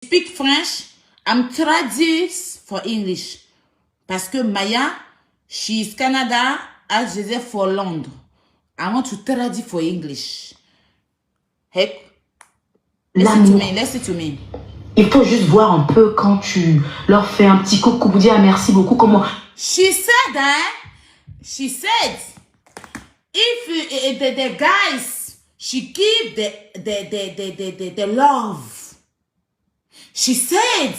speak French, I'm traduit for English. Parce que Maya, she's Canada, as je disais for Londres. I want to traduce for English. Hey, listen to me, listen to me. Il faut juste voir un peu quand tu leur fais un petit coucou, vous dire merci beaucoup, comment... She said that, she said, if the guys, she give the love. She said,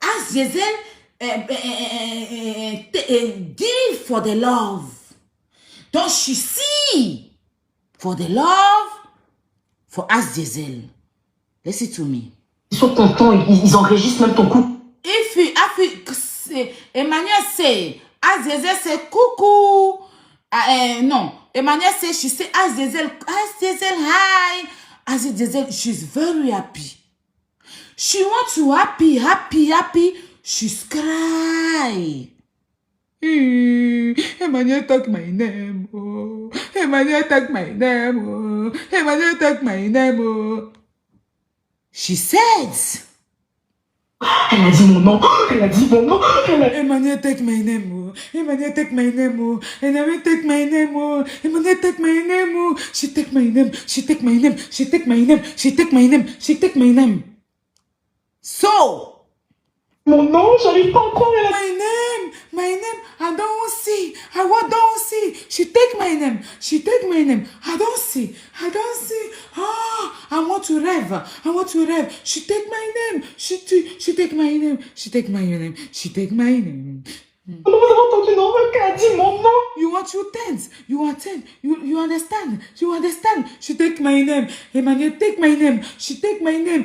as Giselle, give for the love. Don't she see for the love for As Giselle? Listen to me. Ils sont contents, ils enregistrent même ton coup. Emmanuel say, As Giselle say coucou. No, Emmanuel say, she say, As Giselle, hi. As Giselle, she's very happy. She wants to happy. She's cry. Emmanuel talk my name. Oh. Emmanuel talk my name. Oh. Emmanuel talk my name. Oh. She says. Elle a dit mon nom. Elle a dit mon nom. Emmanuel take my name. Oh. Emmanuel take my name. Oh. Emmanuel take my name. Oh. Emmanuel take my name. Oh. She take my name. She take my name. She take my name. She take my name. She take my name. So. Mon nom, j'arrive pas à croire. My name, I don't see. I don't see. She take my name. I don't see. Ah, I want to rêve. She take my name. She take my name. She take my name. Vous avez entendu non, elle a dit mon nom. You want to dance. You understand. She take my name. Emmanuel take my name. She take my name.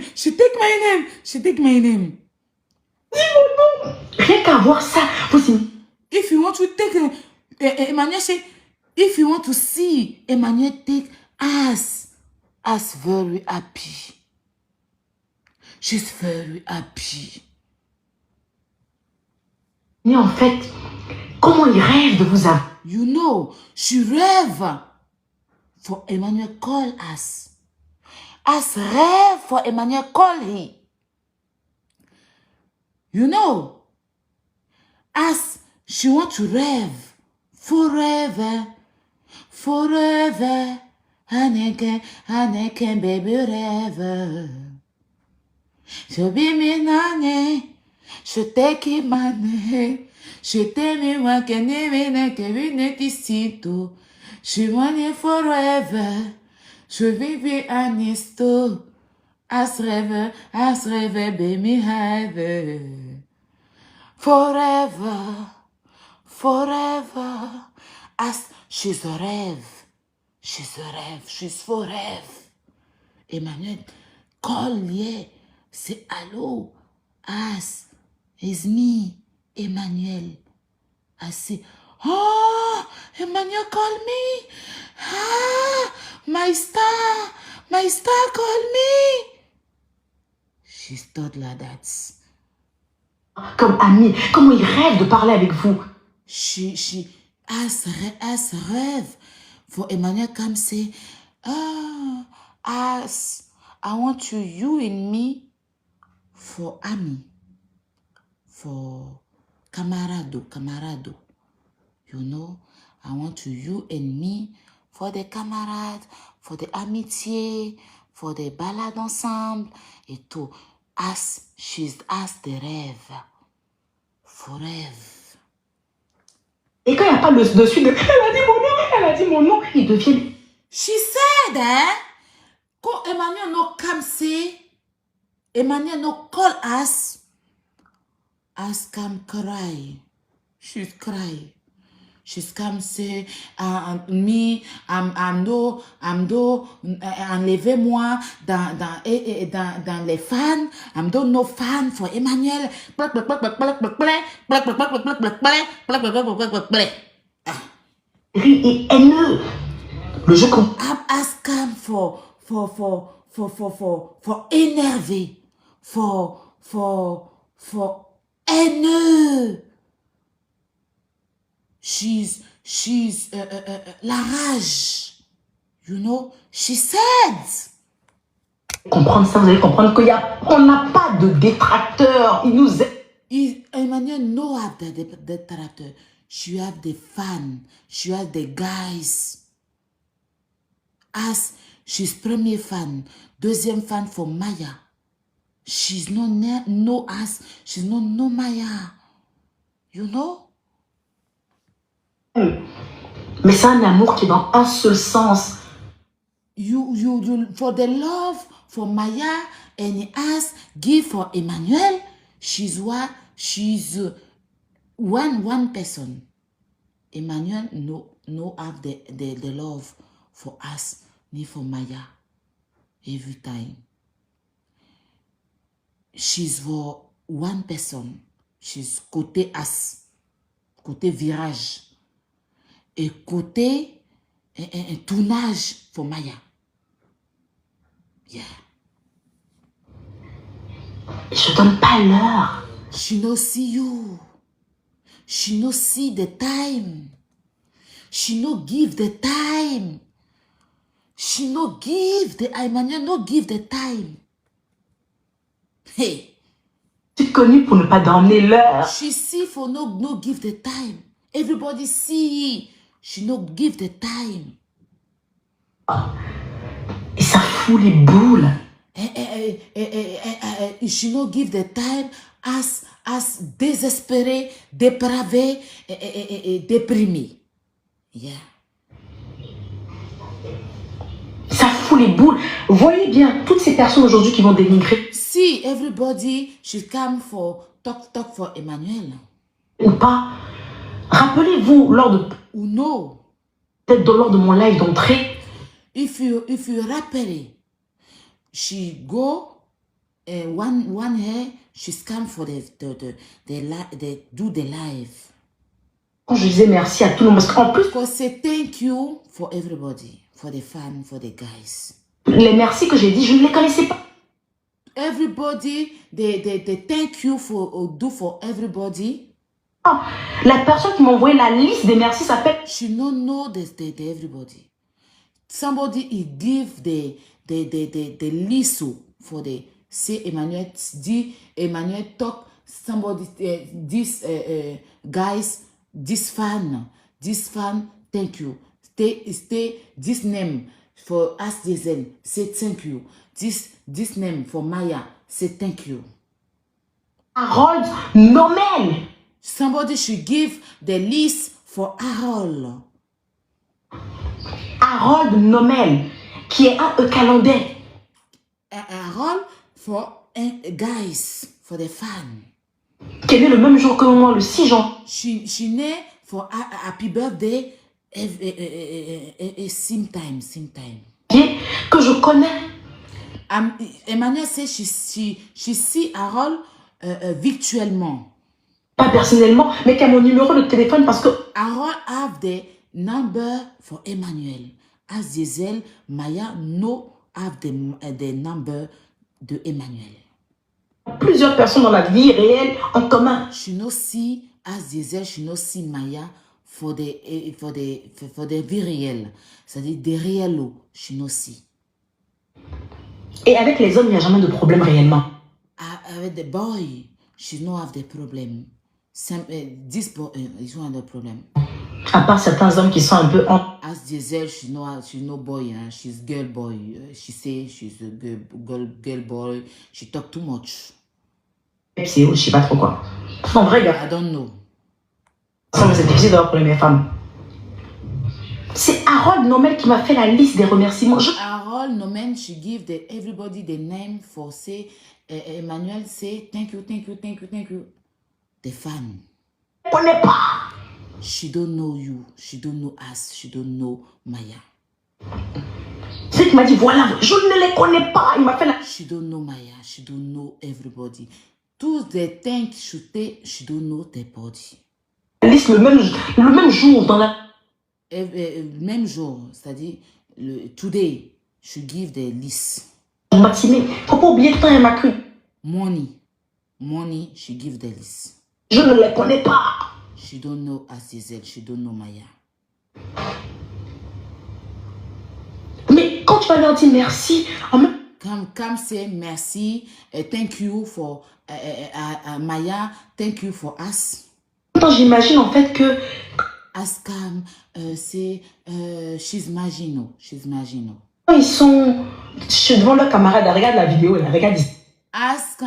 Dis mon nom. Rien qu'à voir ça, vous... If you want to take Emmanuel say, if you want to see Emmanuel take as very happy. She's very happy. Mais en fait, comment il rêve de vous avoir? You know, she rêve for Emmanuel call us. As rêve for Emmanuel call he. You know, as she want to rêve forever. Haneke, baby, rêve. Je be me nane, je take mane, je t'aime moi que ne vine tisito. Je want forever, je vive anisto. As rêve, baby, rêve. Forever, as she's a rêve, she's for rêve. Emmanuel, call yeah, say hello, as is me, Emmanuel. I say, oh, Emmanuel call me, my star call me. She stood like that. Comme ami, comment il rêve de parler avec vous? She as rêve for Emmanuel come say, as I want you and me for ami, for camarado. You know, I want you and me for the camarade, for the amitié, for the balade ensemble et tout. As she's as the rêve. Forever. Et quand il n'y a pas le dessus de... Elle a dit mon nom, il devient... She said, quand Emmanuel no come say, Emmanuel no call us, as come cry. She's cry. She's come say, me, enlevez-moi dans les fans. No fan for Emmanuel. Lui est haineux. Le jeu qu'on... I'm asking for énervé. For haineux. She's la rage. You know, she said. comprendre ça, vous allez comprendre qu'on n'a pas de détracteurs. Ils nous aiment. Emmanuel no have the detractor. She have the fan. She have the guys. As she's premier fan, deuxième fan for Maya. She's no as, she's no Maya. You know? Mais c'est un amour qui est dans un seul sens. You for the love for Maya and as give for Emmanuel, she's one person. Emmanuel no have the love for us ni for Maya every time. She's for one person. She's côté as, côté virage et côté un tournage for Maya. Yeah. Je donne pas l'heure. She no see you. She no see the time. She no give the time. She no give the Emmanuel no give the time. Hey. Je suis connue pour ne pas donner l'heure. She see for no give the time. Everybody see. She no give the time. Et ça fout les boules. She no give the time as désespéré, dépravé, déprimé. Yeah. Ça fout les boules. Voyez bien toutes ces personnes aujourd'hui qui vont dénigrer. See everybody should come for talk for Emmanuel. Ou pas. Rappelez-vous Ou no. Peut-être lors de mon live d'entrée. If you rappelle, she go one hair, she's come for the do the live. Quand je disais merci à tout le monde, parce qu'en plus, Because say thank you for everybody, for the fans, for the guys. les merci que j'ai dit, je ne les connaissais pas. Everybody, they thank you for do for everybody. La personne qui m'a envoyé la liste des merci s'appelle. She no know the everybody. Somebody he give the list for the say Emmanuel talk somebody this guys this fan thank you stay this name for As Diesel say thank you this name for Maya say thank you. Harold Nomel. Somebody should give the list for Harold. Harold Nomel, qui est un Calandais. Harold for guys, for the fan. Qui est né le même jour que moi, le 6 janvier. She named for happy birthday same time. Que je connais. Emmanuel say she see Harold virtuellement. Pas personnellement, mais qui a mon numéro de téléphone parce que Harold have the number for Emmanuel. As Diesel, Maya no have the number de Emmanuel. Plusieurs personnes dans la vie réelle en commun. She no see As Diesel, she no see Maya for the vie réelle. C'est-à-dire des réels, she no see. Et avec les hommes, il n'y a jamais de problème réellement. Avec the boy, she no have the problem. This boy, is one of the problem. À part certains hommes qui sont un peu en... As Diesel, she's no boy, she's girl boy. She say she's a girl boy. She talk too much. C'est je sais pas trop quoi. En vrai, gars. I don't know. C'est difficile d'avoir pour les femmes. C'est Harold Nomel qui m'a fait la liste des remerciements. Harold Nomel, she give everybody the name for say Emmanuel say thank you. The fan. Je ne connais pas. She don't know you. She don't know us. She don't know Maya. C'est qui m'a dit voilà, je ne les connais pas. Il m'a fait la... She don't know Maya. She don't know everybody. Tous les think she don't know their body. Liste le même jour dans la... Même jour, c'est-à-dire today, she give the list. Matinée. Faut pas oublier que quand elle m'a cru. Money, she give the list. Je ne les connais pas. She don't know As Diesel, she don't know Maya. Mais quand tu vas leur dire merci, Come say merci, thank you for Maya, thank you for us. J'imagine en fait que Askam, c'est she's Magino. ils sont devant leurs camarades, regarde la vidéo, là, regarde ici. Ask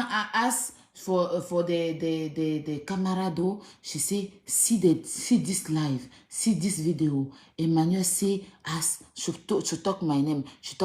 for the camarado, she say, see this live, see this video. Emmanuel say, ask, she talk my name, she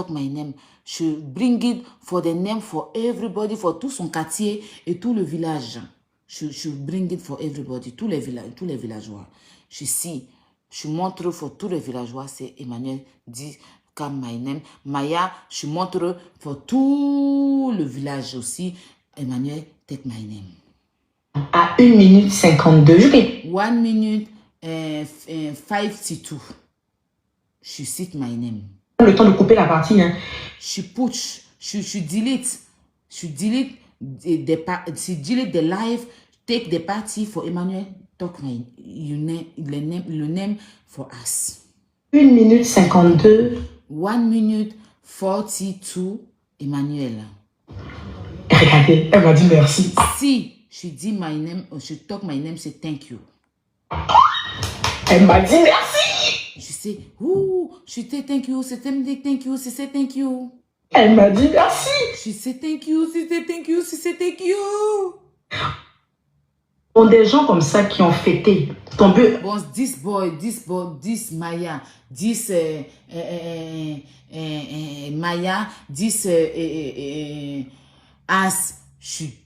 bring it for the name for everybody, for tout son quartier et tout le village. She bring it for everybody, tous les villageois. She montre for tous les villageois, c'est Emmanuel dit comme my name. Maya, je montre pour tout le village aussi. Emmanuel, take my name. À 1 minute 52. 1 minute 52. She cite my name. Le temps de couper la partie. Hein. She delete. She delete the live. Take the party for Emmanuel. Talk my le name for us. 1 minute 52. 1 minute 42, Emmanuel. Regardez, elle m'a dit merci. Si she dit my name, she talk my name, say thank you. Elle m'a dit merci. She say, ooh, she say thank you, c'est thank you, she say thank you. Elle m'a dit merci. She say thank you, she say thank you, she say thank you. Bon, des gens comme ça qui ont fêté. Ton but. Bon, this boy, this Maya, this Maya, this as she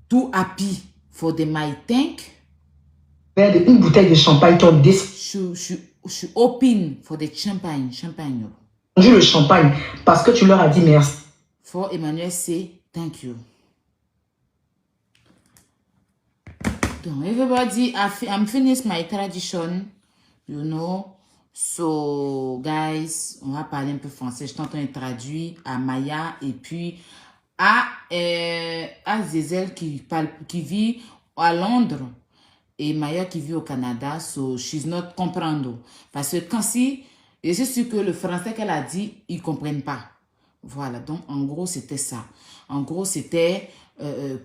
do happy for the my tank. Une bouteille de champagne, ton she open for the champagne. Le champagne parce que tu leur as dit merci. For Emmanuel say thank you. Donc, everybody, I'm finished my tradition, you know. So, guys, on va parler un peu français. Je t'entends traduire à Maya et puis à Zézel qui vit à Londres et Maya qui vit au Canada. So, she's not comprendre. Parce que quand si, je suis sûr que le français qu'elle a dit, ils ne comprennent pas. Voilà, donc en gros, c'était ça. En gros, c'était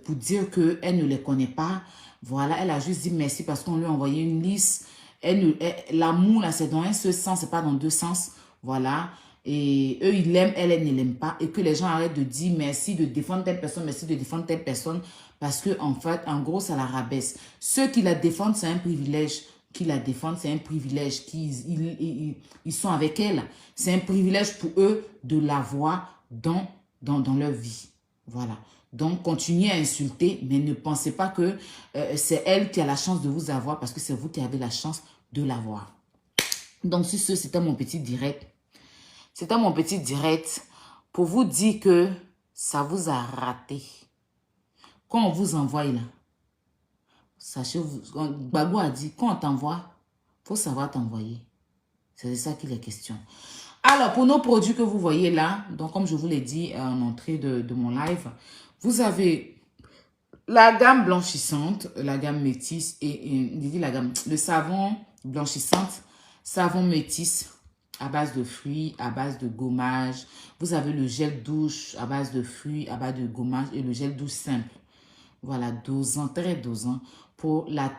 pour dire qu'elle ne les connaît pas. Voilà, elle a juste dit merci parce qu'on lui a envoyé une liste. L'amour, là, c'est dans un seul sens, c'est pas dans deux sens. Voilà. Et eux, ils l'aiment, elle ne l'aime pas. Et que les gens arrêtent de dire merci, de défendre telle personne, merci de défendre telle personne. Parce que, en fait, en gros, ça la rabaisse. Ceux qui la défendent, c'est un privilège. Qui la défendent, c'est un privilège. Ils sont avec elle. C'est un privilège pour eux de l'avoir dans leur vie. Voilà. Donc, continuez à insulter, mais ne pensez pas que c'est elle qui a la chance de vous avoir parce que c'est vous qui avez la chance de l'avoir. Donc, sur ce, c'était mon petit direct. C'était mon petit direct pour vous dire que ça vous a raté. Quand on vous envoie là, sachez, Gbagbo a dit, quand on t'envoie, il faut savoir t'envoyer. C'est de ça qu'il est question. Alors, pour nos produits que vous voyez là, donc comme je vous l'ai dit en entrée de mon live, vous avez la gamme blanchissante, la gamme métisse et le savon blanchissante, savon métisse à base de fruits, à base de gommage. Vous avez le gel douche à base de fruits, à base de gommage et le gel douche simple. Voilà, dosant, très dosant pour la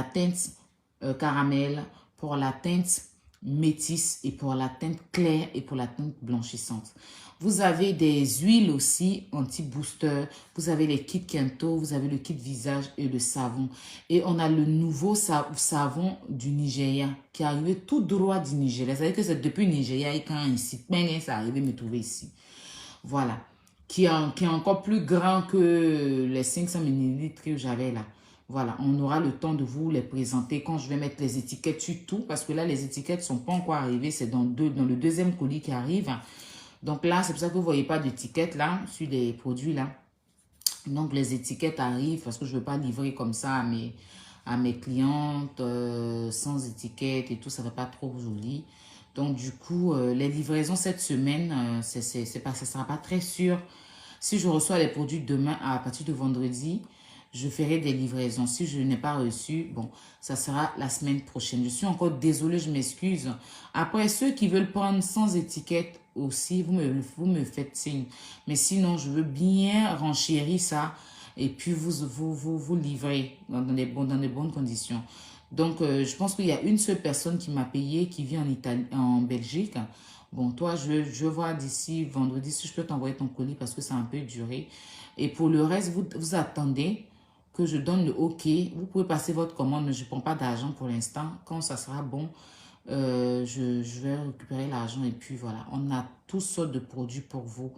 teinte caramel, pour la teinte métisse et pour la teinte claire et pour la teinte blanchissante. Vous avez des huiles aussi anti-booster. Vous avez les kits Kento, vous avez le kit visage et le savon. Et on a le nouveau savon du Nigeria qui est arrivé tout droit du Nigeria. C'est-à-dire que c'est depuis le Nigeria et quand ici, ça arrivé me trouver ici. Voilà. Qui est encore plus grand que les 500 ml que j'avais là. Voilà, on aura le temps de vous les présenter quand je vais mettre les étiquettes sur tout. Parce que là, les étiquettes ne sont pas encore arrivées. C'est dans le deuxième colis qui arrive. Donc là, c'est pour ça que vous ne voyez pas d'étiquette là, sur les produits là. Donc les étiquettes arrivent parce que je ne veux pas livrer comme ça à mes clientes sans étiquette et tout. Ça ne va pas trop joli. Donc du coup, les livraisons cette semaine, ça ne sera pas très sûr. Si je reçois les produits demain à partir de vendredi, je ferai des livraisons. Si je n'ai pas reçu, bon, ça sera la semaine prochaine. Je suis encore désolée, je m'excuse. Après, ceux qui veulent prendre sans étiquette, aussi, vous me faites signe. Mais sinon, je veux bien renchérir ça et puis vous livrer dans des bonnes conditions. Donc, je pense qu'il y a une seule personne qui m'a payé, qui vit en Belgique. Bon, toi, je vois d'ici vendredi si je peux t'envoyer ton colis parce que ça a un peu duré. Et pour le reste, vous attendez que je donne le OK. Vous pouvez passer votre commande, mais je ne prends pas d'argent pour l'instant. Quand ça sera bon, je vais récupérer l'argent. Et puis voilà, on a toutes sortes de produits pour vous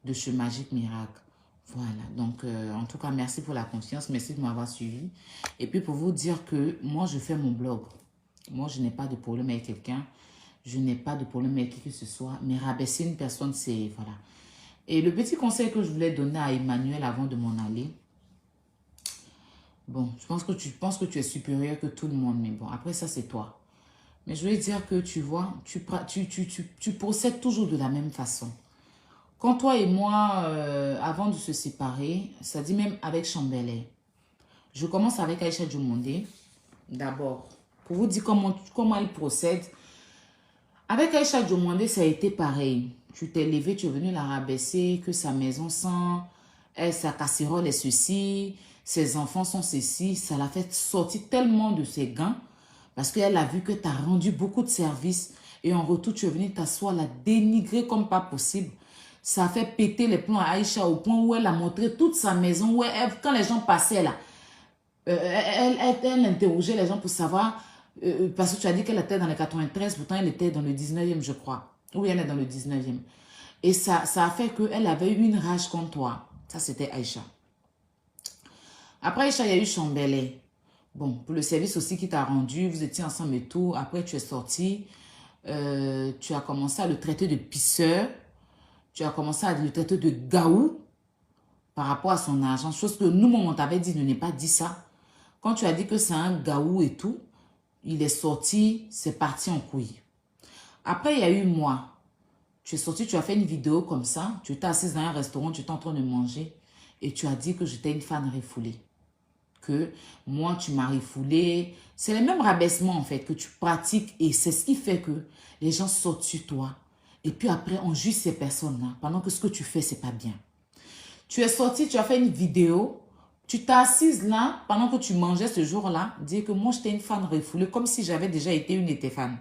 de chez Magic Miracle. Voilà, donc en tout cas, merci pour la confiance. Merci de m'avoir suivi. Et puis pour vous dire que moi, je fais mon blog. Moi, je n'ai pas de problème avec quelqu'un. Je n'ai pas de problème avec qui que ce soit. Mais rabaisser une personne, c'est... Voilà. Et le petit conseil que je voulais donner à Emmanuel avant de m'en aller. Bon, je pense que tu penses que tu es supérieur que tout le monde. Mais bon, après ça, c'est toi. Mais je veux dire que tu vois, tu procèdes toujours de la même façon. Quand toi et moi, avant de se séparer, ça dit même avec Chambellet. Je commence avec Aïcha Djomondé. D'abord, pour vous dire comment elle procède. Avec Aïcha Djomondé, ça a été pareil. Tu t'es levé, tu es venu la rabaisser, que sa maison sent, sa casserole est ceci, ses enfants sont ceci. Ça l'a fait sortir tellement de ses gants parce qu'elle a vu que tu as rendu beaucoup de services et en retour, tu es venu t'asseoir, la dénigrer comme pas possible. Ça a fait péter les plombs à Aïcha au point où elle a montré toute sa maison, où quand les gens passaient là, elle interrogeait les gens pour savoir, parce que tu as dit qu'elle était dans les 93, pourtant elle était dans le 19e, je crois. Oui, elle est dans le 19e. Et ça a fait qu'elle avait eu une rage contre toi. Ça, c'était Aïcha. Après Aïcha, il y a eu Chambellet. Bon, pour le service aussi qui t'a rendu, vous étiez ensemble et tout. Après, tu es sorti. Tu as commencé à le traiter de pisseur. Tu as commencé à le traiter de gaou par rapport à son argent. Chose que nous, on t'avait dit, ne n'ai pas dit ça. Quand tu as dit que c'est un gaou et tout, il est sorti, c'est parti en couille. Après, il y a eu moi. Tu es sorti, tu as fait une vidéo comme ça. Tu étais assise dans un restaurant, tu étais en train de manger. Et tu as dit que j'étais une fan refoulée. Que moi, tu m'as refoulée. C'est le même rabaissement, en fait, que tu pratiques. Et c'est ce qui fait que les gens sortent sur toi. Et puis après, on juge ces personnes-là. Pendant que ce que tu fais, c'est pas bien. Tu es sorti, tu as fait une vidéo. Tu t'es assise là, pendant que tu mangeais ce jour-là, dire que moi, j'étais une fan refoulée, comme si j'avais déjà été une de tes fans.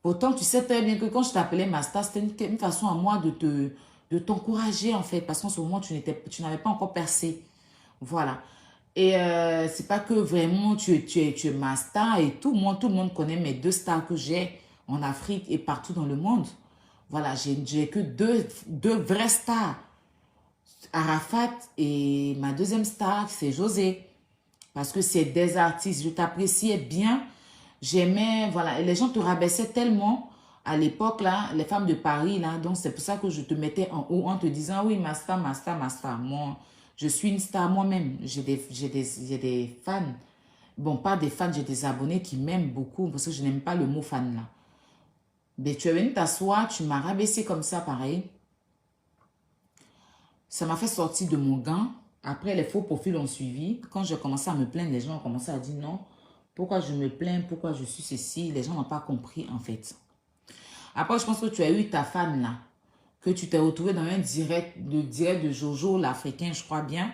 Pourtant, tu sais très bien que quand je t'appelais Master, c'était une façon à moi de t'encourager, en fait, parce qu'en ce moment, tu n'avais pas encore percé. Voilà. Et c'est pas que vraiment tu es ma star et tout. Moi, tout le monde connaît mes deux stars que j'ai en Afrique et partout dans le monde. Voilà, j'ai que deux vraies stars. Arafat et ma deuxième star, c'est José. Parce que c'est des artistes, je t'appréciais bien. J'aimais, voilà. Et les gens te rabaissaient tellement à l'époque, là, les femmes de Paris, là. Donc, c'est pour ça que je te mettais en haut en te disant, oui, ma star, ma star, ma star. Moi, je suis une star moi-même. J'ai des fans. Bon, pas des fans, j'ai des abonnés qui m'aiment beaucoup parce que je n'aime pas le mot fan, là. Mais tu es venu t'asseoir, tu m'as rabaissé comme ça, pareil. Ça m'a fait sortir de mon gant. Après, les faux profils ont suivi. Quand j'ai commencé à me plaindre, les gens ont commencé à dire non. Pourquoi je me plains? Pourquoi je suis ceci? Les gens n'ont pas compris, en fait. Après, je pense que tu as eu ta fan, là. Que tu t'es retrouvé dans un direct de Jojo, l'Africain, je crois bien.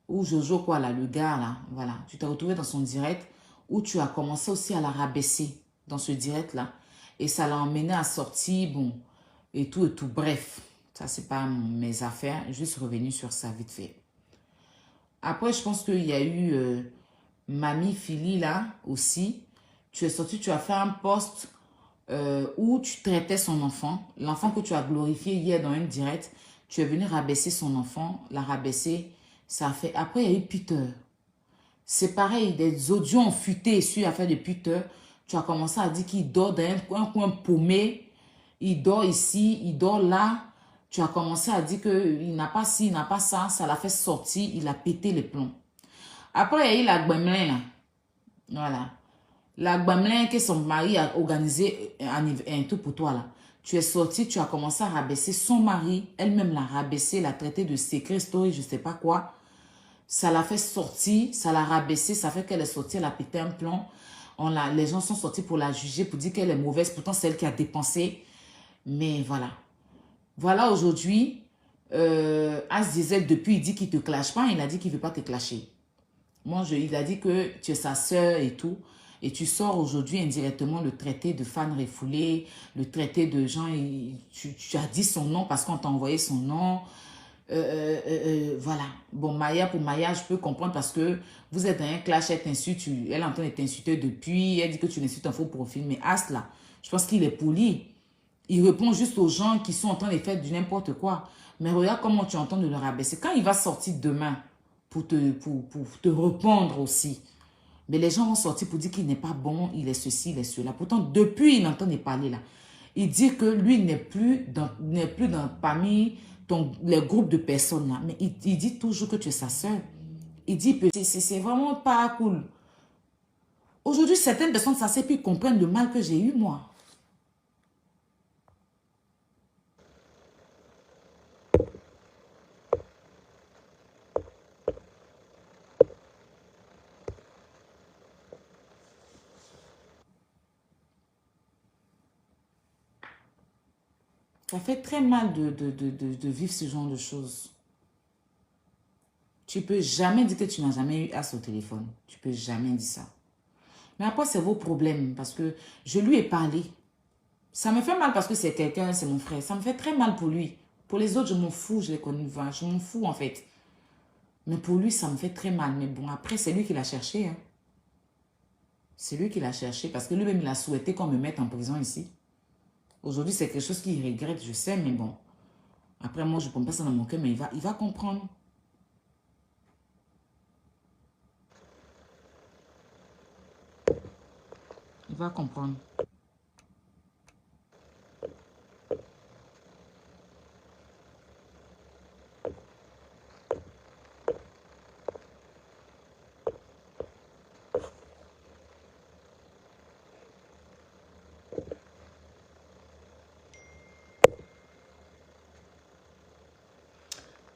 Ou Jojo, quoi, là, le gars, là. Voilà. Tu t'es retrouvé dans son direct où tu as commencé aussi à la rabaisser dans ce direct-là. Et ça l'a emmené à sortir, bon, et tout, et tout. Bref. Ça, c'est pas mes affaires. Juste revenu sur ça vite fait. Après, je pense qu'il y a eu Mamie Philly là aussi. Tu es sorti, tu as fait un post où tu traitais son enfant. L'enfant que tu as glorifié hier dans un direct. Tu es venu rabaisser son enfant. La rabaisser, ça a fait... Après, il y a eu Peter. C'est pareil, des audios ont fuité sur l'affaire de Peter. Tu as commencé à dire qu'il dort dans un coin paumé. Il dort ici, il dort là. Tu as commencé à dire qu'il n'a pas ci, il n'a pas ça. Ça l'a fait sortir, il a pété les plombs. Après, il y a eu la Gbemelin, là. Voilà. La Gbemelin que son mari a organisé un tout pour toi, là. Tu es sorti, tu as commencé à rabaisser son mari. Elle-même l'a rabaissé, l'a traité de secret story, je ne sais pas quoi. Ça l'a fait sortir, ça l'a rabaissé, ça fait qu'elle est sortie, elle a pété un plomb. Les gens sont sortis pour la juger, pour dire qu'elle est mauvaise. Pourtant, c'est elle qui a dépensé. Mais voilà. Voilà aujourd'hui, As disait depuis, il dit qu'il ne te clash pas, il a dit qu'il ne veut pas te clasher. Moi, il a dit que tu es sa sœur et tout. Et tu sors aujourd'hui indirectement le traité de fan refoulé, le traité de gens, tu as dit son nom parce qu'on t'a envoyé son nom. Voilà. Bon, Maya, pour Maya, je peux comprendre parce que vous êtes dans un clash, elle t'insulte, elle est en train de t'insulter depuis, elle dit que tu l'insultes en faux profil. Mais As, là, je pense qu'il est poli. Il répond juste aux gens qui sont en train de faire du n'importe quoi. Mais regarde comment tu entends de le rabaisser. Quand il va sortir demain pour te répondre aussi, mais les gens vont sortir pour dire qu'il n'est pas bon, il est ceci, il est cela. Pourtant, depuis, il entend parler là. Il dit que lui n'est plus parmi les groupes de personnes là. Mais il dit toujours que tu es sa soeur. Il dit, c'est vraiment pas cool. Aujourd'hui, certaines personnes, ça sait plus comprendre le mal que j'ai eu moi. Ça fait très mal de vivre ce genre de choses. Tu peux jamais dire que tu n'as jamais eu As au téléphone. Tu peux jamais dire ça. Mais après, c'est vos problèmes parce que je lui ai parlé. Ça me fait mal parce que c'est quelqu'un, c'est mon frère. Ça me fait très mal pour lui. Pour les autres, je m'en fous, je les connais. Je m'en fous en fait. Mais pour lui, ça me fait très mal. Mais bon, après, c'est lui qui l'a cherché. Hein. C'est lui qui l'a cherché parce que lui-même, il a souhaité qu'on me mette en prison ici. Aujourd'hui, c'est quelque chose qu'il regrette, je sais, mais bon. Après, moi, je ne prends pas ça dans mon cœur, mais il va comprendre. Il va comprendre.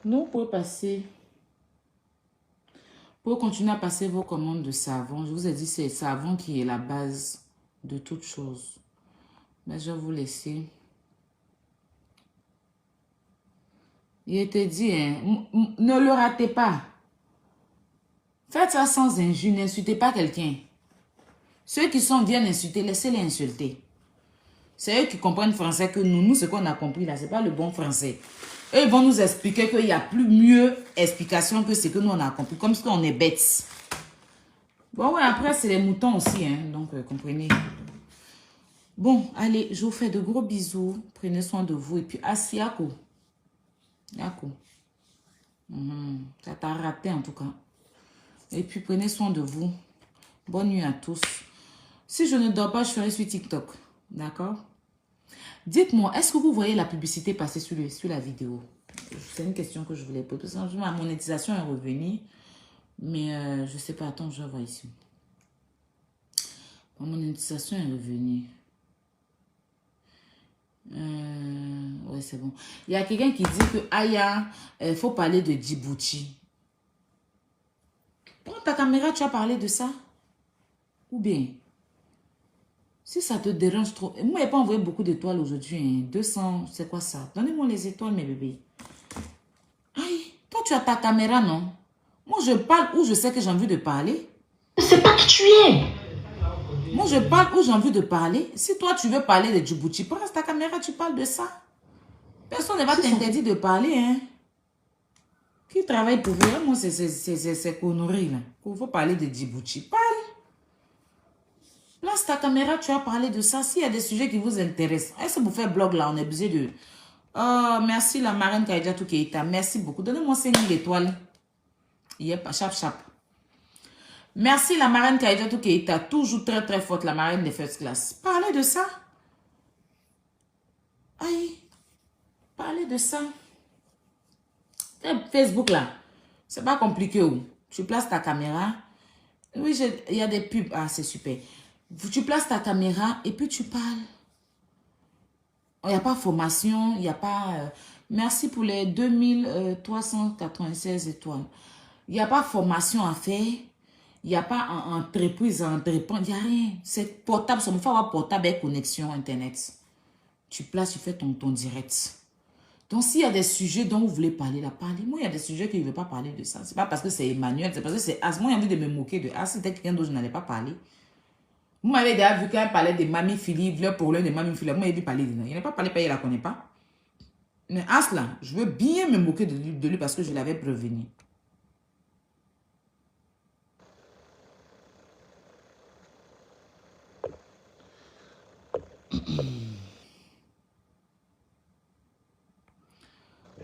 Nous, pour passer, pour continuer à passer vos commandes de savon, je vous ai dit, c'est le savon qui est la base de toute chose. Mais je vais vous laisser. Il te dit, hein, ne le ratez pas. Faites ça sans injure, n'insultez pas quelqu'un. Ceux qui sont bien insultés, laissez-les insulter. C'est eux qui comprennent français que nous, ce qu'on a compris là, c'est pas le bon français. Eux, ils vont nous expliquer qu'il n'y a plus mieux explication que ce que nous, on a compris. Comme si on est bêtes. Bon, ouais, après, c'est les moutons aussi, hein. Donc, comprenez. Bon, allez, je vous fais de gros bisous. Prenez soin de vous. Et puis, Yako. Yako. Ça t'a raté, en tout cas. Et puis, prenez soin de vous. Bonne nuit à tous. Si je ne dors pas, je ferai sur TikTok. D'accord? Dites-moi, est-ce que vous voyez la publicité passer sur la vidéo? C'est une question que je voulais poser. Ma monétisation est revenue. Mais je ne sais pas. Attends, je vais voir ici. Ma monétisation est revenue. Ouais, c'est bon. Il y a quelqu'un qui dit que Aya, il faut parler de Djibouti. Prends ta caméra, tu as parlé de ça? Ou bien, si ça te dérange trop. Moi, je n'ai pas envoyé beaucoup d'étoiles aujourd'hui. Hein. 200, c'est quoi ça? Donnez-moi les étoiles, mes bébés. Aïe, toi, tu as ta caméra, non? Moi, je parle où je sais que j'ai envie de parler. Je ne sais pas qui tu es. Moi, je parle où j'ai envie de parler. Si toi, tu veux parler de Djibouti, prends ta caméra, tu parles de ça. Personne ne va t'interdire de parler, hein. Qui travaille pour vous? Moi, c'est connerie, là. Il faut parler de Djibouti. Parle. Place ta caméra, tu as parlé de ça. S'il y a des sujets qui vous intéressent, est-ce que vous faites blog là? On est obligé de... Oh, merci la marraine Kaijatou Keita. Merci beaucoup. Donnez-moi 5000 étoiles. Yep, chap, chap. Merci la marraine Kaijatou Keita. Toujours très, très forte, la marraine des first class. Parlez de ça. Aïe. Parlez de ça. Facebook là. C'est pas compliqué. Où? Tu places ta caméra. Oui, il y a des pubs. Ah, c'est super. Tu places ta caméra et puis tu parles. Il n'y a pas formation, il n'y a pas... merci pour les 2396 étoiles. Il n'y a pas formation à faire. Il n'y a pas entreprise à entreprendre. Il n'y a rien. C'est portable. Il faut avoir portable avec connexion Internet. tu places, tu fais ton direct. Donc, s'il y a des sujets dont vous voulez parler, là, parlez. Moi, il y a des sujets que je ne veux pas parler de ça. C'est pas parce que c'est Emmanuel, c'est parce que c'est As. Moi, j'ai envie de me moquer de As. C'était quelqu'un d'autre, je n'allais pas parler. Vous m'avez déjà vu quand elle parlait de Mamie Philippe, le problème de Mamie Philippe. Moi, j'ai vu parler de ça. Il n'a pas parlé, il ne la connaît pas. Mais As, là, je veux bien me moquer de lui parce que je l'avais prévenu.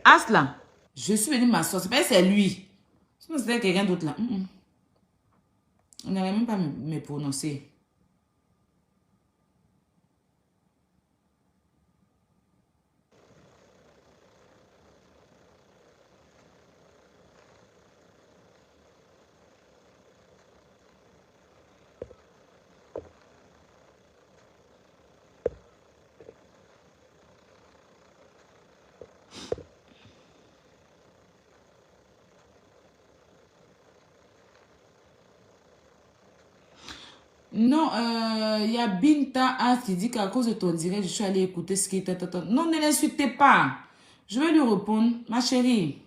As, là, je suis venue m'asseoir. C'est pas que c'est lui. Sinon, c'était quelqu'un d'autre, là. On n'allait même pas me prononcer. Non, il y a Binta As qui dit qu'à cause de ton direct, je suis allée écouter ce qui était... Non, ne l'insultez pas. Je vais lui répondre. Ma chérie,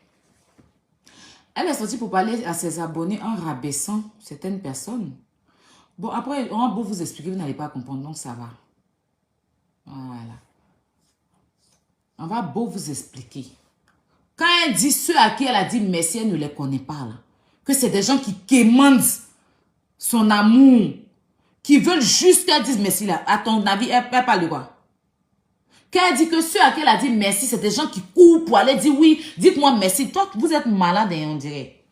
elle est sortie pour parler à ses abonnés en rabaissant certaines personnes. Bon, après, on va beau vous expliquer, vous n'allez pas comprendre, donc ça va. Voilà. On va beau vous expliquer. Quand elle dit ceux à qui elle a dit merci, elle ne les connaît pas, là. Que c'est des gens qui quémandent son amour, qui veulent juste qu'elle dise merci, là. À ton avis, elle parle de quoi? Quand elle dit que ceux à qui elle a dit merci, c'est des gens qui courent pour aller dire oui, dites-moi merci. Toi, vous êtes malade, on dirait.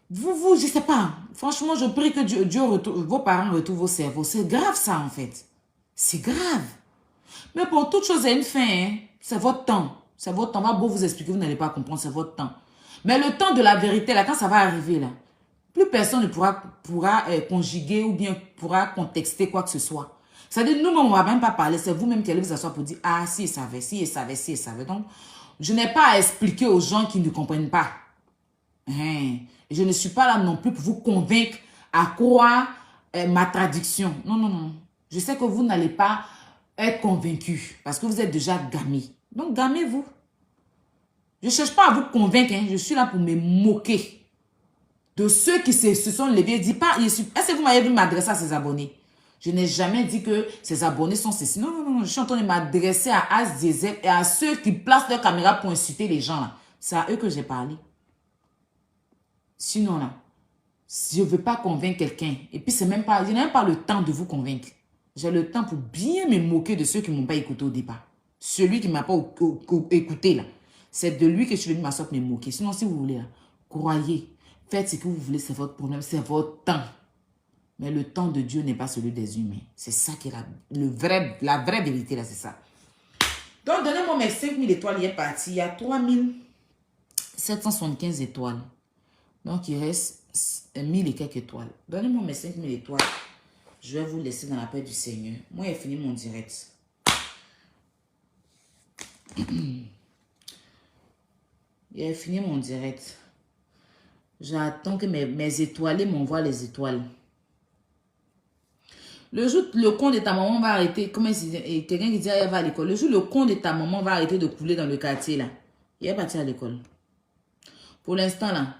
Vous, je sais pas. Franchement, je prie que Dieu vos parents retrouvent vos cerveaux. C'est grave, ça, en fait. C'est grave. Mais pour toute chose, il y a une fin, hein. C'est votre temps. C'est votre temps. On va beau vous expliquer, vous n'allez pas comprendre, c'est votre temps. Mais le temps de la vérité, là, quand ça va arriver, là, plus personne ne pourra conjuguer ou bien pourra contexter quoi que ce soit. C'est-à-dire, nous-mêmes, on ne va même pas parler. C'est vous-même qui allez vous asseoir pour dire, ah, si, il savait, si, il savait, si, il savait. Donc, je n'ai pas à expliquer aux gens qui ne comprennent pas. Hein. Je ne suis pas là non plus pour vous convaincre à croire ma traduction. Non, non, non. Je sais que vous n'allez pas être convaincu parce que vous êtes déjà gamés. Donc, gamez-vous. Je ne cherche pas à vous convaincre. Hein. Je suis là pour me moquer de ceux qui se sont levés. Dis pas, est-ce que vous m'avez vu m'adresser à ses abonnés? Je n'ai jamais dit que ses abonnés sont ceci. Non, non, non. Je suis en train de m'adresser à As Diesel et à ceux qui placent leur caméra pour insulter les gens. C'est à eux que j'ai parlé. Sinon, là, si je ne veux pas convaincre quelqu'un, et puis c'est même pas, je n'ai même pas le temps de vous convaincre. J'ai le temps pour bien me moquer de ceux qui ne m'ont pas écouté au départ. Celui qui ne m'a pas écouté, là, c'est de lui que je suis venu m'asseoir pour me moquer. Sinon, si vous voulez, là, croyez, faites ce que vous voulez, c'est votre problème, c'est votre temps. Mais le temps de Dieu n'est pas celui des humains. C'est ça qui est la vraie vérité, là, c'est ça. Donc, donnez-moi mes 5000 étoiles, il est parti. Il y a 3775 étoiles. Donc, il reste 1000 et quelques étoiles. Donnez-moi mes 5000 étoiles. Je vais vous laisser dans la paix du Seigneur. Moi, j'ai fini mon direct. J'ai fini mon direct. J'attends que mes étoilés m'envoient les étoiles. Le jour le compte de ta maman va arrêter, comme quelqu'un qui dit elle va à l'école. Le jour le compte de ta maman va arrêter de couler dans le quartier là. Il est parti à l'école. Pour l'instant là,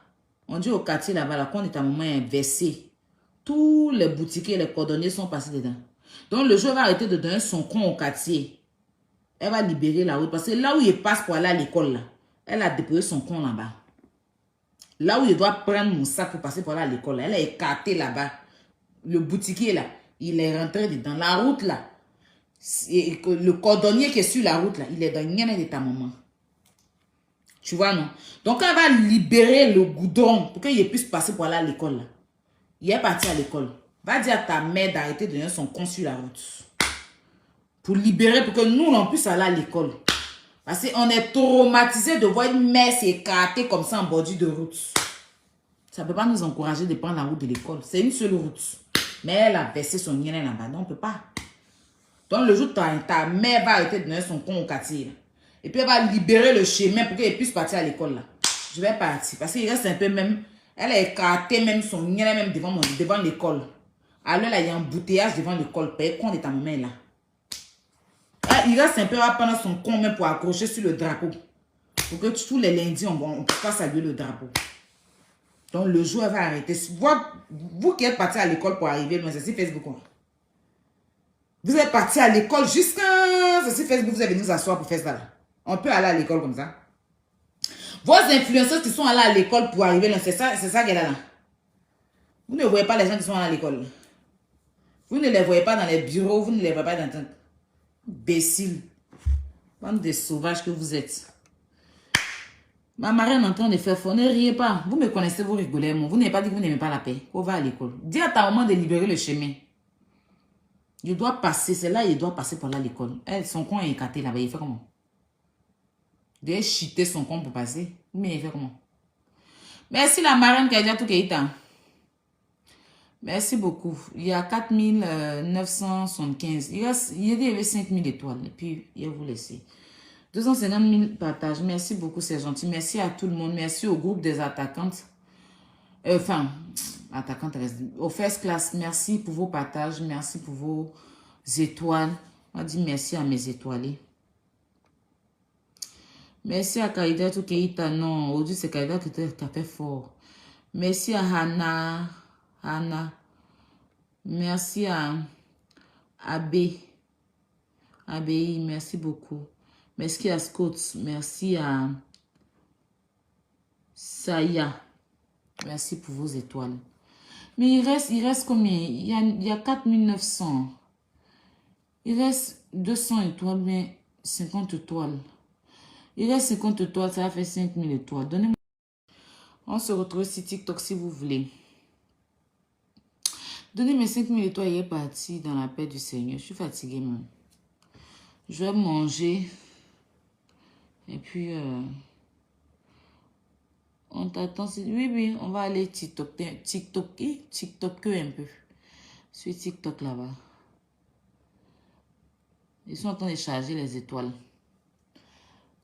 on dit au quartier là-bas, le compte de ta maman est versé. Tous les boutiquiers et les cordonniers sont passés dedans. Donc le jour elle va arrêter de donner son compte au quartier. Elle va libérer la route. Parce que là où il passe pour aller à l'école là, elle a déposé son compte là-bas. Là où il doit prendre mon sac pour passer pour aller à l'école, elle a écarté là-bas. Le boutiquier là, il est rentré dans la route là. Le cordonnier qui est sur la route là, il est dans une de ta maman. Tu vois non? Donc elle va libérer le goudron pour qu'il puisse passer pour aller à l'école là. Il est parti à l'école. Va dire à ta mère d'arrêter de donner son compte sur la route. Pour libérer, pour que nous on puisse aller à l'école. Parce qu'on est traumatisé de voir une mère s'écarter comme ça en bordure de route. Ça ne peut pas nous encourager de prendre la route de l'école. C'est une seule route. Mais elle a versé son lien là-bas. Donc on ne peut pas. Donc le jour où ta mère va arrêter de donner son compte au quartier. Là, et puis elle va libérer le chemin pour qu'elle puisse partir à l'école. Je vais partir. Parce qu'il reste un peu même. Elle a écarté même son lien même devant l'école. Alors là, il y a un embouteillage devant l'école. Paye compte de ta maman là. il reste un peu à prendre son con même pour accrocher sur le drapeau. Pour que tous les lundis, on ne peut pas saluer le drapeau. Donc, le jour, elle va arrêter. Vous qui êtes parti à l'école pour arriver, mais c'est sur Facebook. Vous êtes parti à l'école jusqu'à... C'est sur Facebook, vous avez nous asseoir pour faire ça. Là. On peut aller à l'école comme ça. Vos influenceurs qui sont allés à l'école pour arriver là, c'est ça qu'elle a là. Vous ne voyez pas les gens qui sont allés à l'école. Vous ne les voyez pas dans les bureaux, vous ne les voyez pas dans... Imbécile. Bande de sauvages que vous êtes. Ma marraine est en train de faire fort. Ne riez pas. Vous me connaissez, vous rigolez. Vous n'avez pas dit que vous n'aimez pas la paix. On va à l'école. Dis à ta maman de libérer le chemin. Il doit passer. C'est là, il doit passer par là à l'école. Son con est écarté là-bas. Il fait comment? Il doit chiter son con pour passer. Mais il fait comment? Merci la marraine qui a déjà tout Keita. Merci beaucoup. Il y a 4975. Il y avait 5000 étoiles. Et puis, il va vous laisser. 250 000 partages. Merci beaucoup, c'est gentil. Merci à tout le monde. Merci au groupe des attaquantes. Attaquantes, au first class. Merci pour vos partages. Merci pour vos étoiles. On dit merci à mes étoilés. Merci à Kaïda Toukeïta. Non, aujourd'hui, c'est Kaïda qui t'a fait fort. Merci à Hannah. Merci à Abé. Merci beaucoup. Merci à Scott. Merci à Saya. Merci pour vos étoiles. Mais il reste combien? Il y a 4900. Il reste 200 étoiles, mais 50 étoiles. Il reste 50 étoiles, ça va faire 5000 étoiles. Donnez-moi. On se retrouve sur TikTok si vous voulez. Donnez-moi 5000 étoiles, il est parti dans la paix du Seigneur. Je suis fatiguée, même. Je vais manger. Et puis, on t'attend. Oui, on va aller TikTok un peu. Sur TikTok là-bas. Ils sont en train de charger les étoiles.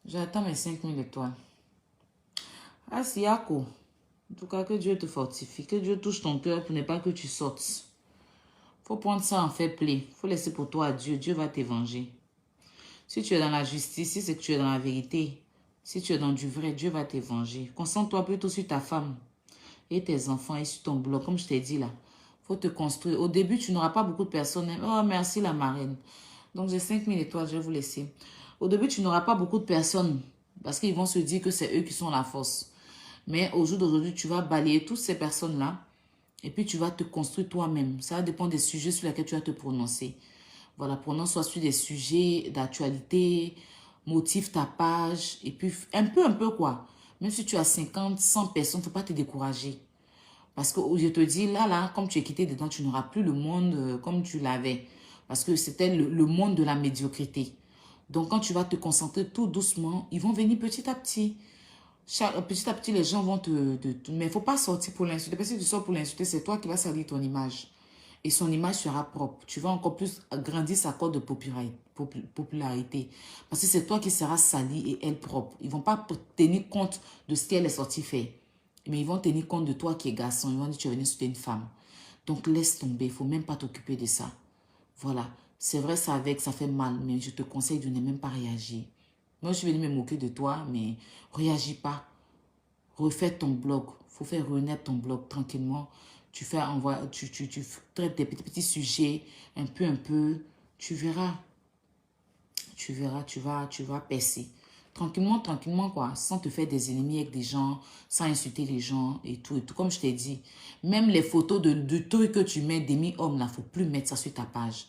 J'attends mes 5000 étoiles. Ah, c'est Yako. En tout cas, que Dieu te fortifie. Que Dieu touche ton cœur pour ne pas que tu sortes. Faut prendre ça en fair play. Faut laisser pour toi à Dieu. Dieu va te venger. Si tu es dans la justice, si c'est que tu es dans la vérité, si tu es dans du vrai, Dieu va te venger. Concentre-toi plutôt sur ta femme et tes enfants et sur ton blog. Comme je t'ai dit là, faut te construire. Au début, tu n'auras pas beaucoup de personnes. Oh, merci la marraine. Donc, j'ai 5000 étoiles, je vais vous laisser. Au début, tu n'auras pas beaucoup de personnes parce qu'ils vont se dire que c'est eux qui sont la force. Mais au jour d'aujourd'hui, tu vas balayer toutes ces personnes-là et puis tu vas te construire toi-même. Ça va dépendre des sujets sur lesquels tu vas te prononcer. Voilà, prononce-toi sur des sujets d'actualité, motive ta page et puis un peu quoi. Même si tu as 50, 100 personnes, il ne faut pas te décourager. Parce que je te dis, là, comme tu es quitté dedans, tu n'auras plus le monde comme tu l'avais. Parce que c'était le monde de la médiocrité. Donc, quand tu vas te concentrer tout doucement, ils vont venir petit à petit. Petit à petit, les gens vont mais il ne faut pas sortir pour l'insulter. Parce que si tu sors pour l'insulter, c'est toi qui vas salir ton image. Et son image sera propre. Tu vas encore plus agrandir sa cote de popularité. Parce que c'est toi qui seras sali et elle propre. Ils ne vont pas tenir compte de ce qu'elle est sortie faire. Mais ils vont tenir compte de toi qui es garçon. Ils vont dire que tu es venu soutenir une femme. Donc laisse tomber. Il ne faut même pas t'occuper de ça. Voilà. C'est vrai, ça fait mal. Mais je te conseille de ne même pas réagir. Moi, je suis venue me moquer de toi, mais réagis pas. Refais ton blog. Il faut faire renaître ton blog tranquillement. Tu traites des petits sujets, un peu. Tu verras. Tu vas percer. Tranquillement, quoi. Sans te faire des ennemis avec des gens, sans insulter les gens et tout. Comme je t'ai dit, même les photos de trucs que tu mets, demi-homme, là, il ne faut plus mettre ça sur ta page.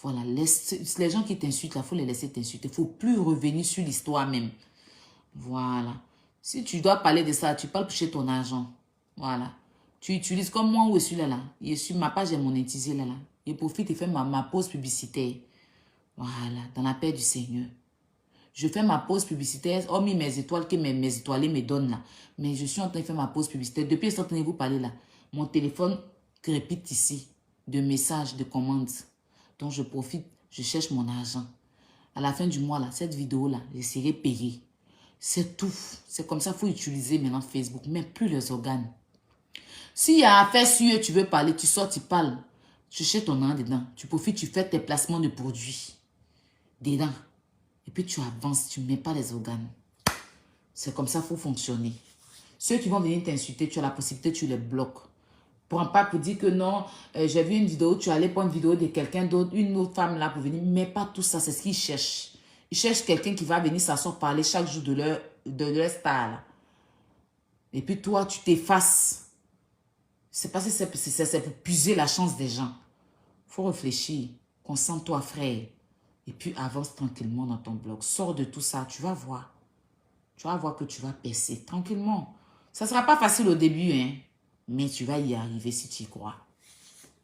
Voilà, les gens qui t'insultent, là, il faut les laisser t'insulter. Il ne faut plus revenir sur l'histoire même. Voilà. Si tu dois parler de ça, tu parles pour chez ton argent. Voilà. Tu utilises comme moi où je suis là. Ma page est monétisée là. Je profite et fais ma pause publicitaire. Voilà, dans la paix du Seigneur. Je fais ma pause publicitaire, hormis mes étoiles que mes étoilés me donnent là. Mais je suis en train de faire ma pause publicitaire. Depuis que je suis en train de vous parler là, mon téléphone crépite ici de messages, de commandes. Donc je profite, je cherche mon argent. À la fin du mois là, cette vidéo là, je serai payé. C'est tout. C'est comme ça qu'il faut utiliser maintenant Facebook, mais plus les organes. S'il y a affaire sur eux, tu veux parler, tu sors, tu parles. Tu cherches ton nom dedans. Tu profites, tu fais tes placements de produits. dedans. Et puis tu avances, tu ne mets pas les organes. C'est comme ça qu'il faut fonctionner. Ceux qui vont venir t'insulter, tu as la possibilité, tu les bloques. Prends pas pour dire que non, j'ai vu une vidéo, tu allais prendre une vidéo de quelqu'un d'autre, une autre femme là pour venir. Mais pas tout ça, c'est ce qu'ils cherchent. Ils cherchent quelqu'un qui va venir s'asseoir parler chaque jour de leur star là. Et puis toi, tu t'effaces. C'est parce que c'est pour puiser la chance des gens. Il faut réfléchir. Concentre-toi, frère. Et puis avance tranquillement dans ton blog. Sors de tout ça, tu vas voir. Tu vas voir que tu vas percer tranquillement. Ça ne sera pas facile au début, hein. Mais tu vas y arriver si tu y crois.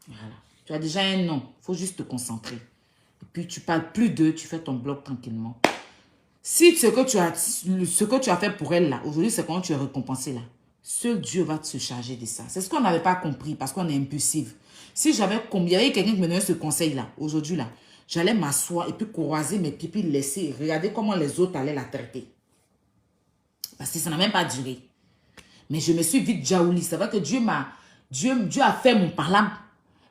Voilà. Tu as déjà un nom. Il faut juste te concentrer. Et puis tu parles plus d'eux, tu fais ton blog tranquillement. Si ce que tu as fait pour elle là, aujourd'hui c'est quand tu es récompensé là. Seul Dieu va se charger de ça. C'est ce qu'on n'avait pas compris parce qu'on est impulsif. Si j'avais il y avait quelqu'un qui me donnait ce conseil là, aujourd'hui là, j'allais m'asseoir et puis croiser mes pieds, puis laisser, regarder comment les autres allaient la traiter. Parce que ça n'a même pas duré. Mais je me suis vite jaouli. C'est vrai que Dieu a fait mon parlable.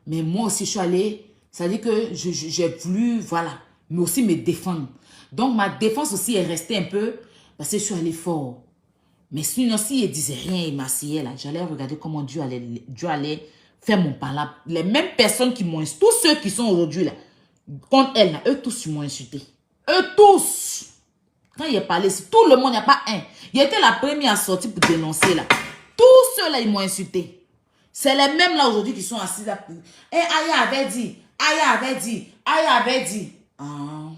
Mais moi aussi, je suis allée. Ça veut dire que j'ai voulu, voilà, mais aussi me défendre. Donc, ma défense aussi est restée un peu, parce que je suis allée fort. Mais sinon, s'il ne disait rien, il m'asseyait là, j'allais regarder comment Dieu allait faire mon parlable. Les mêmes personnes qui m'ont insulté, tous ceux qui sont aujourd'hui là, contre elle, là, eux tous, ils m'ont insulté. Eux tous. Quand il est parlé, tout le monde, il n'y a pas un. Il était la première à sortir pour dénoncer là. Tous ceux-là, ils m'ont insulté. C'est les mêmes là aujourd'hui qui sont assis là. Et Aya avait dit, Aya avait dit, Aya avait dit. Ah.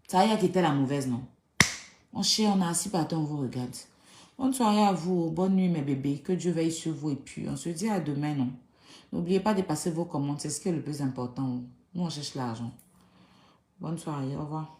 C'est Aya qui était la mauvaise, non? Mon cher, on a assis par terre, on vous regarde. Bonne soirée à vous, bonne nuit mes bébés. Que Dieu veille sur vous et puis on se dit à demain, non? N'oubliez pas de passer vos commandes, c'est ce qui est le plus important. Nous, on cherche l'argent. Bonne soirée, au revoir.